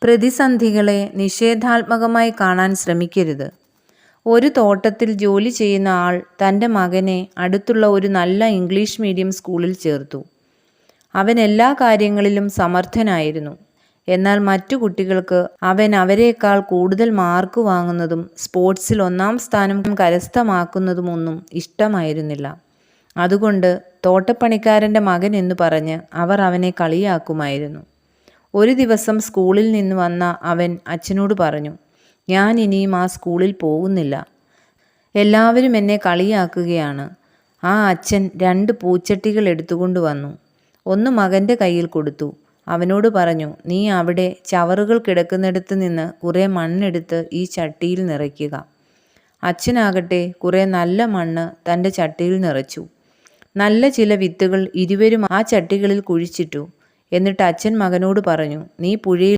പ്രതിസന്ധികളെ നിഷേധാത്മകമായി കാണാൻ ശ്രമിക്കരുത്. ഒരു തോട്ടത്തിൽ ജോലി ചെയ്യുന്ന ആൾ തൻ്റെ മകനെ അടുത്തുള്ള ഒരു നല്ല ഇംഗ്ലീഷ് മീഡിയം സ്കൂളിൽ ചേർത്തു. അവൻ എല്ലാ കാര്യങ്ങളിലും സമർത്ഥനായിരുന്നു. എന്നാൽ മറ്റു കുട്ടികൾക്ക് അവൻ അവരേക്കാൾ കൂടുതൽ മാർക്ക് വാങ്ങുന്നതും സ്പോർട്സിൽ 1-ാം സ്ഥാനം കരസ്ഥമാക്കുന്നതുമൊന്നും ഇഷ്ടമായിരുന്നില്ല. അതുകൊണ്ട് തോട്ടപ്പണിക്കാരൻ്റെ മകൻ എന്ന് പറഞ്ഞ് അവർ അവനെ കളിയാക്കുമായിരുന്നു. ഒരു ദിവസം സ്കൂളിൽ നിന്ന് വന്ന അവൻ അച്ഛനോട് പറഞ്ഞു, ഞാൻ ഇനിയും ആ സ്കൂളിൽ പോകുന്നില്ല. എല്ലാവരും എന്നെ കളിയാക്കുകയാണ്. ആ അച്ഛൻ 2 പൂച്ചട്ടികൾ എടുത്തുകൊണ്ട് വന്നു. ഒന്ന് മകൻ്റെ കയ്യിൽ കൊടുത്തു. അവനോട് പറഞ്ഞു, നീ അവിടെ ചവറുകൾ കിടക്കുന്നിടത്ത് നിന്ന് കുറേ മണ്ണെടുത്ത് ഈ ചട്ടിയിൽ നിറയ്ക്കുക. അച്ഛനാകട്ടെ കുറേ നല്ല മണ്ണ് തൻ്റെ ചട്ടിയിൽ നിറച്ചു. നല്ല ചില വിത്തുകൾ ഇരുവരും ആ ചട്ടികളിൽ കുഴിച്ചിട്ടു. എന്നിട്ട് അച്ഛൻ മകനോട് പറഞ്ഞു, നീ പുഴയിൽ